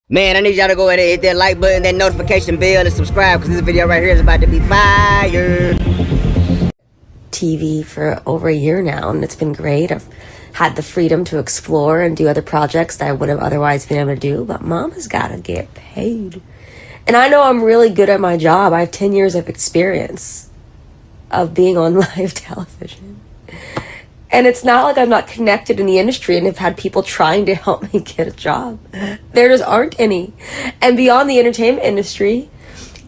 Man, I need y'all to go ahead and hit that like button, that notification bell, and subscribe, because this video right here is about to be fire. TV for over a year now, and it's been great. I've had the freedom to explore and do other projects that I would have otherwise been able to do, but mom has got to get paid. And I know I'm really good at my job. I have 10 years of experience of being on live television. And it's not like I'm not connected in the industry and have had people trying to help me get a job. There just aren't any. And beyond the entertainment industry,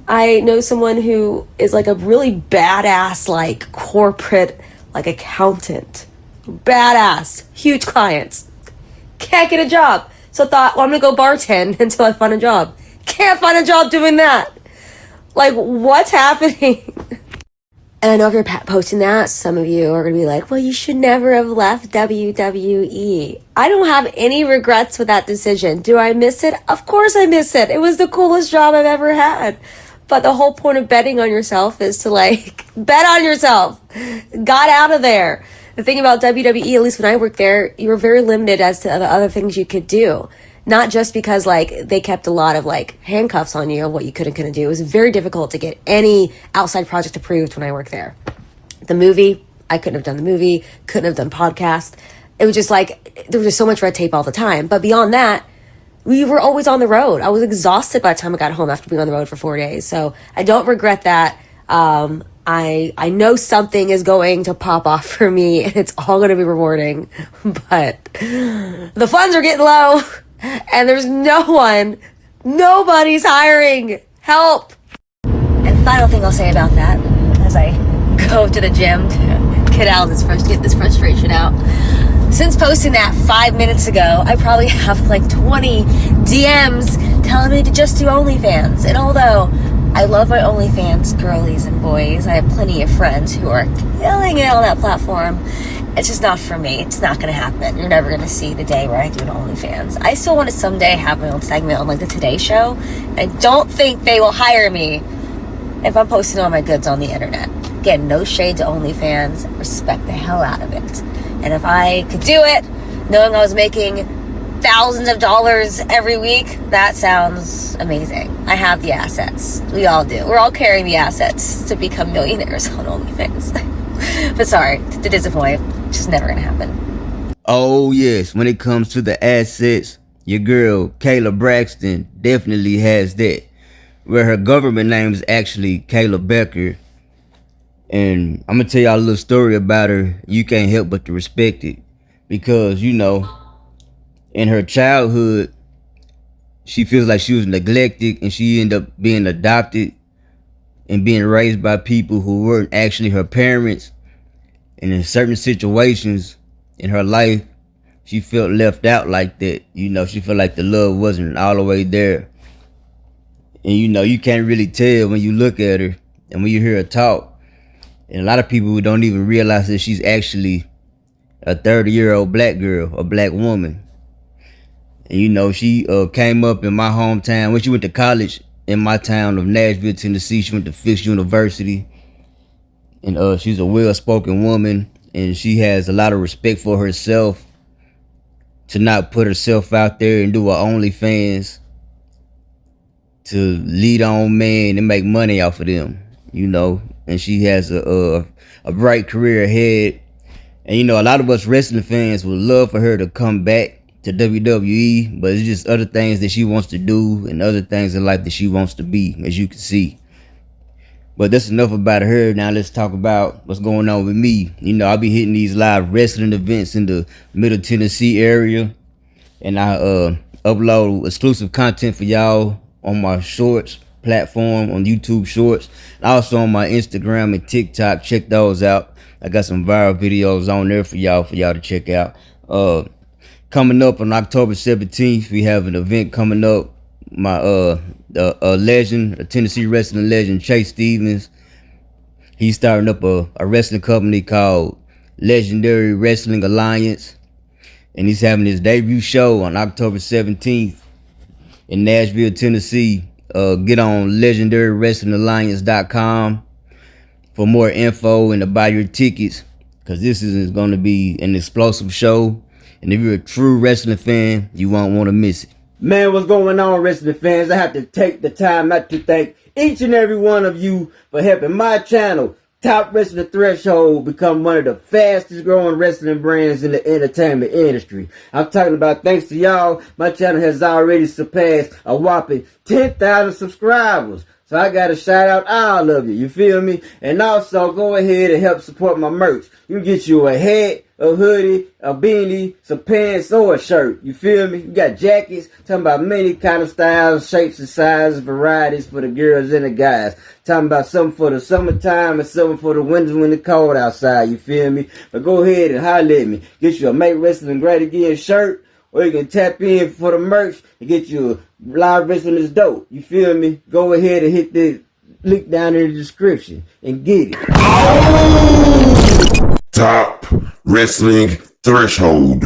I know someone who is like a really badass, like corporate, like accountant. Badass, huge clients. Can't get a job. So I thought, well, I'm gonna go bartend until I find a job. Can't find a job doing that. Like, what's happening? And I know if you're posting that, some of you are going to be like, well, you should never have left WWE. I don't have any regrets with that decision. Do I miss it? Of course I miss it. It was the coolest job I've ever had. But the whole point of betting on yourself is to like, bet on yourself. Got out of there. The thing about WWE, at least when I worked there, you were very limited as to the other things you could do. Not just because like they kept a lot of like handcuffs on you of what you could and couldn't do. It was very difficult to get any outside project approved when I worked there. The movie, I couldn't have done the movie, couldn't have done podcast. It was just like, there was just so much red tape all the time. But beyond that, we were always on the road. I was exhausted by the time I got home after being on the road for 4 days. So I don't regret that. I know something is going to pop off for me and it's all going to be rewarding. But the funds are getting low. And there's nobody's hiring. Help. And final thing I'll say about that, as I go to the gym to get this frustration out. Since posting that 5 minutes ago, I probably have like 20 DMs telling me to just do OnlyFans. And although I love my OnlyFans girlies and boys, I have plenty of friends who are killing it on that platform. It's just not for me. It's not going to happen. You're never going to see the day where I do an OnlyFans. I still want to someday have my own segment on like the Today Show. I don't think they will hire me if I'm posting all my goods on the internet. Again, no shade to OnlyFans. Respect the hell out of it. And if I could do it, knowing I was making thousands of dollars every week, that sounds amazing. I have the assets. We all do. We're all carrying the assets to become millionaires on OnlyFans. But sorry to disappoint. It's just never gonna happen. Oh yes, when it comes to the assets, your girl Kayla Braxton definitely has that. Where her government name is actually Kayla Becker. And I'm gonna tell y'all a little story about her. You can't help but to respect it. Because, you know, in her childhood, she feels like she was neglected and she ended up being adopted and being raised by people who weren't actually her parents. And in certain situations in her life, she felt left out like that. You know, she felt like the love wasn't all the way there. And you know, you can't really tell when you look at her and when you hear her talk. And a lot of people don't even realize that she's actually a 30-year-old black girl, a black woman. And you know, she came up in my hometown. When she went to college in my town of Nashville, Tennessee, she went to Fisk University. And she's a well-spoken woman, and she has a lot of respect for herself to not put herself out there and do her OnlyFans to lead on men and make money off of them, you know. And she has a bright career ahead. And you know, a lot of us wrestling fans would love for her to come back to WWE, but it's just other things that she wants to do and other things in life that she wants to be, as you can see. But that's enough about her. Now let's talk about what's going on with me. You know, I'll be hitting these live wrestling events in the Middle Tennessee area. And I upload exclusive content for y'all on my Shorts platform, on YouTube Shorts. And also on my Instagram and TikTok. Check those out. I got some viral videos on there for y'all to check out. Coming up on October 17th, we have an event coming up. My legend, a Tennessee wrestling legend, Chase Stevens, he's starting up a wrestling company called Legendary Wrestling Alliance, and he's having his debut show on October 17th in Nashville, Tennessee. Get on legendarywrestlingalliance.com for more info and to buy your tickets, because this is going to be an explosive show. And if you're a true wrestling fan, you won't want to miss it. Man, what's going on, wrestling fans? I have to take the time out to thank each and every one of you for helping my channel, Top Wrestling Threshold, become one of the fastest growing wrestling brands in the entertainment industry. I'm talking about thanks to y'all, my channel has already surpassed a whopping 10,000 subscribers. So I gotta shout out all of you, you feel me? And also go ahead and help support my merch. You can get you a hat, a hoodie, a beanie, some pants, or a shirt. You feel me? You got jackets, talking about many kind of styles, shapes and sizes, varieties for the girls and the guys. Talking about something for the summertime and something for the winters when it's cold outside, you feel me? But go ahead and holler at me. Get you a Make Wrestling Great Again shirt, or you can tap in for the merch and get you a Live Wrestling is Dope. You feel me? Go ahead and hit the link down in the description and get it. Top Wrestling Threshold.